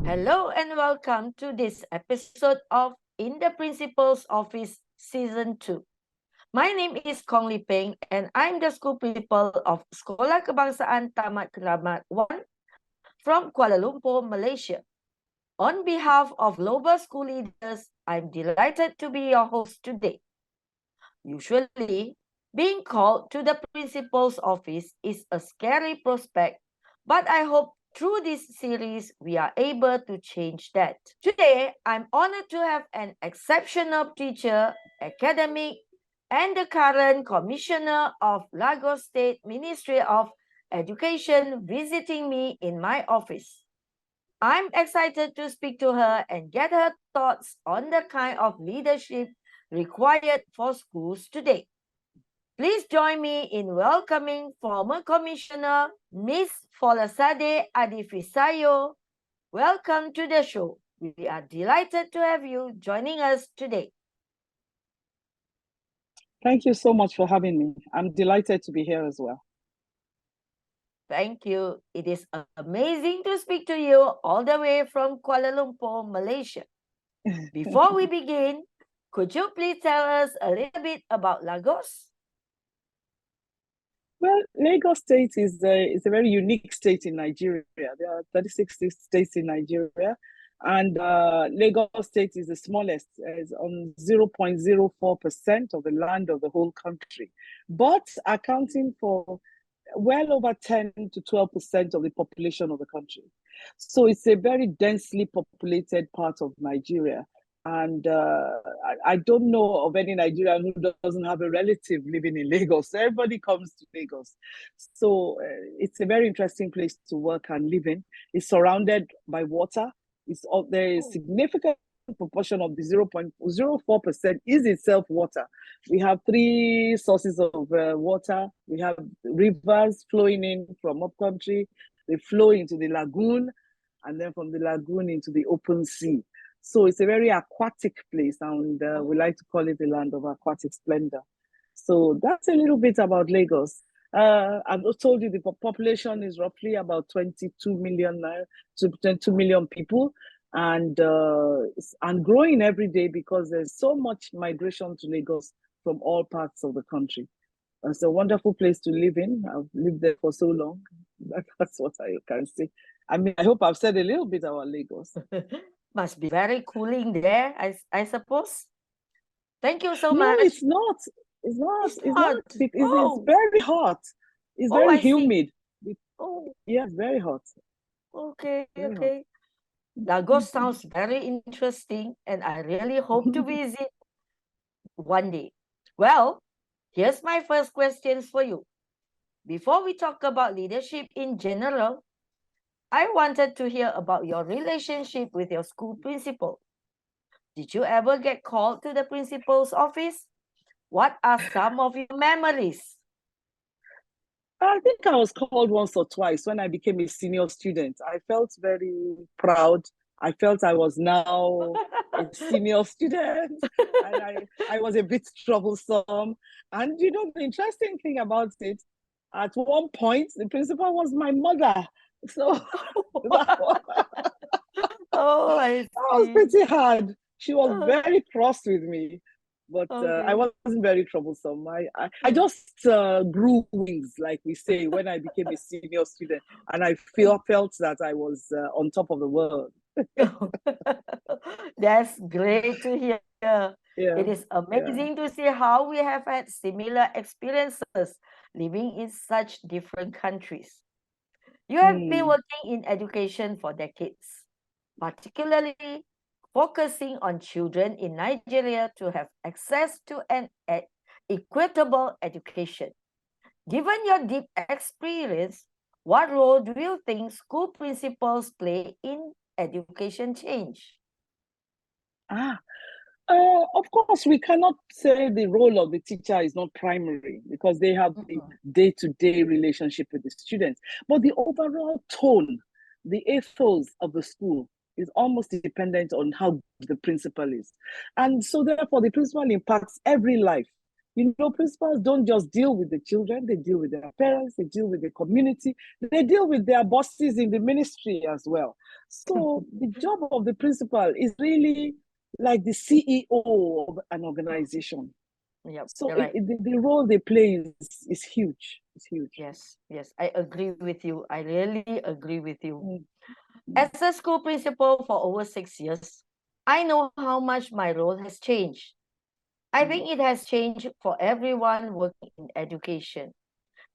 Hello and welcome to this episode of In the Principal's Office Season 2. My name is Khong Peng and I'm the school principal of Sekolah Kebangsaan Tamat Keramat 1 from Kuala Lumpur, Malaysia. On behalf of global school leaders, I'm delighted to be your host today. Usually, being called to the principal's office is a scary prospect, but I hope through this series we are able to change that. Today, I'm honored to have an exceptional teacher, academic, and the current commissioner of Lagos State Ministry of Education visiting me in my office. I'm excited to speak to her and get her thoughts on the kind of leadership required for schools today. Please join me in welcoming former Commissioner Miss Folasade Adefisayo. Welcome to the show. We are delighted to have you joining us today. Thank you so much for having me. I'm delighted to be here as well. Thank you. It is amazing to speak to you all the way from Kuala Lumpur, Malaysia. Before we begin, could you please tell us a little bit about Lagos? Well, Lagos State is a very unique state in Nigeria. There are 36 states in Nigeria, and Lagos State is the smallest, is on 0.04% of the land of the whole country, but accounting for well over 10 to 12% of the population of the country. So it's a very densely populated part of Nigeria. And I don't know of any Nigerian who doesn't have a relative living in Lagos. So everybody comes to Lagos. So it's a very interesting place to work and live in. It's surrounded by water. There is significant proportion of the 0.04% is itself water. We have three sources of water. We have rivers flowing in from upcountry. They flow into the lagoon, and then from the lagoon into the open sea. So it's a very aquatic place, and we like to call it the land of aquatic splendor. So that's a little bit about Lagos. I've told you the population is roughly about 22 million to 22 million people, and growing every day because there's so much migration to Lagos from all parts of the country. It's a wonderful place to live in. I've lived there for so long. That's what I can say. I mean, I hope I've said a little bit about Lagos. Must be very cooling there, I suppose. Thank you so No, much. it's not. It's not. It's not. It's very hot. It's very humid. Yeah, it's very hot. Okay, okay. Lagos sounds very interesting, and I really hope to visit one day. Well, here's my first questions for you. Before we talk about leadership in general, I wanted to hear about your relationship with your school principal. Did you ever get called to the principal's office? What are some of your memories? I think I was called once or twice when I became a senior student. I felt very proud. I felt I was now a senior student, and I was a bit troublesome. And you know, the interesting thing about it, at one point, the principal was my mother. So that was pretty hard. She was very cross with me, but I wasn't very troublesome. I just grew wings, like we say, when I became a senior student, and I felt that I was on top of the world. That's great to hear. Yeah. It is amazing to see how we have had similar experiences living in such different countries. You have been working in education for decades, particularly focusing on children in Nigeria to have access to an equitable education. Given your deep experience, what role do you think school principals play in education change? Of course, we cannot say the role of the teacher is not primary because they have the day-to-day relationship with the students. But the overall tone, the ethos of the school is almost dependent on how the principal is. And so therefore, the principal impacts every life. You know, principals don't just deal with the children, they deal with their parents, they deal with the community, they deal with their bosses in the ministry as well. So the job of the principal is really like the CEO of an organization. Yep, So you're right. the role they play is huge. It's huge. Yes, yes, I agree with you. I really agree with you. Mm. As a school principal for over 6 years, I know how much my role has changed. I think it has changed for everyone working in education.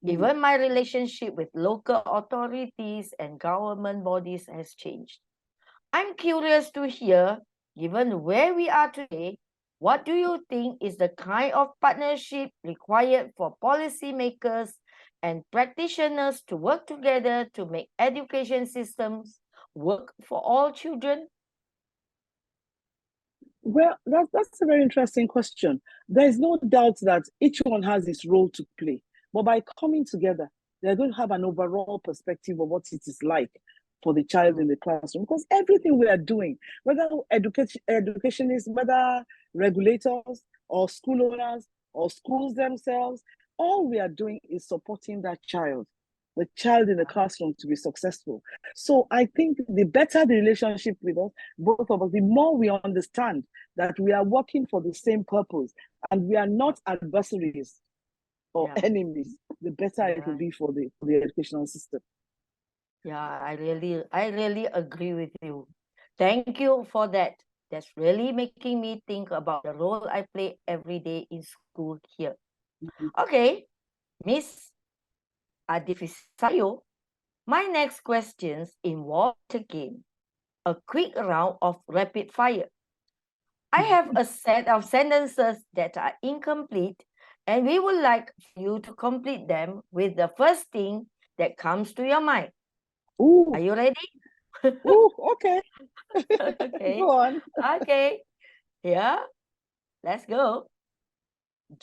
Even my relationship with local authorities and government bodies has changed. I'm curious to hear, given where we are today, what do you think is the kind of partnership required for policymakers and practitioners to work together to make education systems work for all children? Well, that's a very interesting question. There is no doubt that each one has its role to play. But by coming together, they're going to have an overall perspective of what it is like for the child in the classroom. Because everything we are doing, whether educationists, whether regulators or school owners or schools themselves, all we are doing is supporting that child, the child in the classroom to be successful. So I think the better the relationship with us, both of us, the more we understand that we are working for the same purpose and we are not adversaries or enemies, the better it will be for the educational system. Yeah, I really agree with you. Thank you for that. That's really making me think about the role I play every day in school here. Okay, Miss Adefisayo, my next questions involve again a quick round of rapid fire. I have a set of sentences that are incomplete, and we would like you to complete them with the first thing that comes to your mind. Ooh. Are you ready? Ooh, okay. Okay. Go on. Okay. Yeah. Let's go.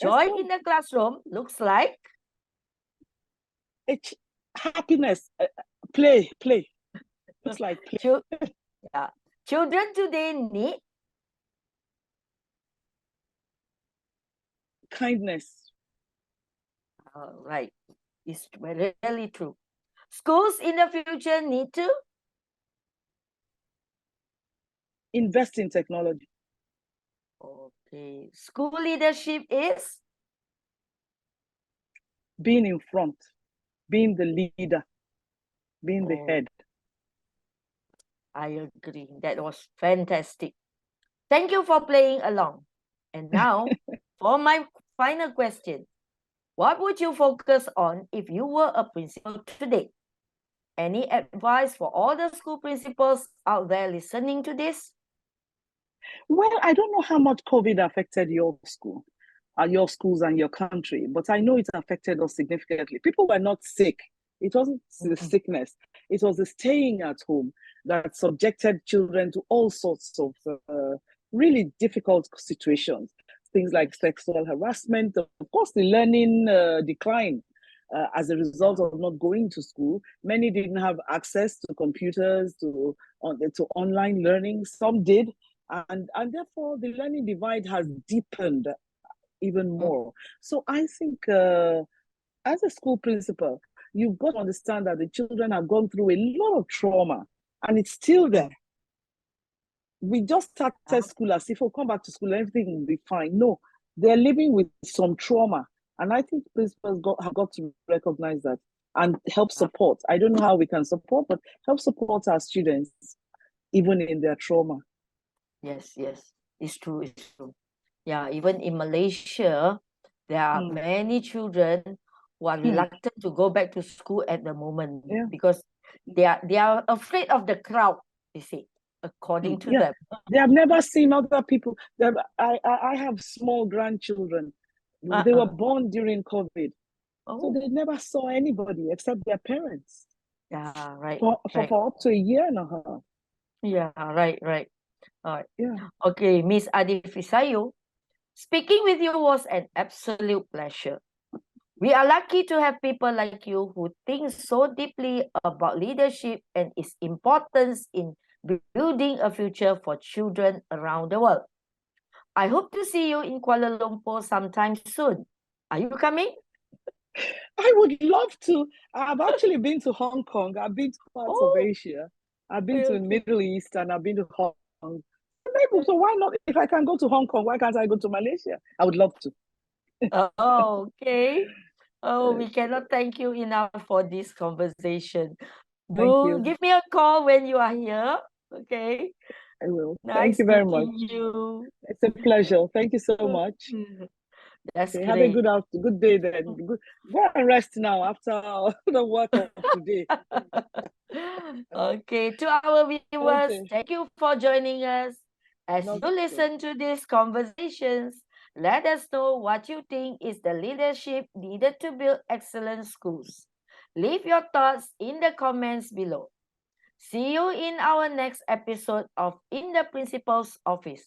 Joy in the classroom looks like it's happiness. Play. Looks like play. Yeah. Children today need kindness. Right. It's really true. Schools in the future need to invest in technology. Okay. School leadership is being in front, being the leader, being the head. I agree. That was fantastic. Thank you for playing along. And now, for my final question. What would you focus on if you were a principal today? Any advice for all the school principals out there listening to this? Well, I don't know how much COVID affected your school, your schools and your country, but I know it affected us significantly. People were not sick. It wasn't the sickness. It was the staying at home that subjected children to all sorts of really difficult situations. Things like sexual harassment, of course, the learning decline as a result of not going to school. Many didn't have access to computers, to online learning. Some did. And therefore, the learning divide has deepened even more. So I think as a school principal, you've got to understand that the children have gone through a lot of trauma and it's still there. We just started school as if we'll come back to school, everything will be fine. No, they're living with some trauma. And I think principals have got to recognize that and help support. I don't know how we can support, but help support our students, even in their trauma. Yes, it's true. Yeah, even in Malaysia, there are many children who are reluctant to go back to school at the moment because they are afraid of the crowd, they say, according to them. They have never seen other people. I have small grandchildren. They were born during COVID. So they never saw anybody except their parents. Yeah, right. For up to a year and a half. Yeah, right. All right. Yeah. Okay, Miss Adefisayo, speaking with you was an absolute pleasure. We are lucky to have people like you who think so deeply about leadership and its importance in building a future for children around the world. I hope to see you in Kuala Lumpur sometime soon. Are you coming? I would love to. I've actually been to Hong Kong. I've been to parts of Asia. I've been to the Okay. Middle East and I've been to Hong Kong. Maybe, so why not? If I can go to Hong Kong, why can't I go to Malaysia? I would love to. Oh, okay. Oh, we Uh, cannot thank you enough for this conversation. Thank Do you. give me a call when you are here. Okay. I will. Thank Nice you very much. meeting you. It's a pleasure. Thank you so much. That's Okay, have a great. good day then. Good, go and rest now after the work of today. Okay, to our viewers, Okay, thank you for joining us. As you not good. listen to these conversations, let us know what you think is the leadership needed to build excellent schools. Leave your thoughts in the comments below. See you in our next episode of In the Principal's Office.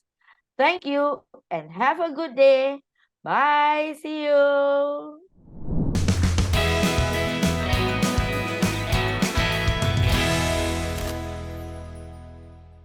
Thank you and have a good day. Bye. See you.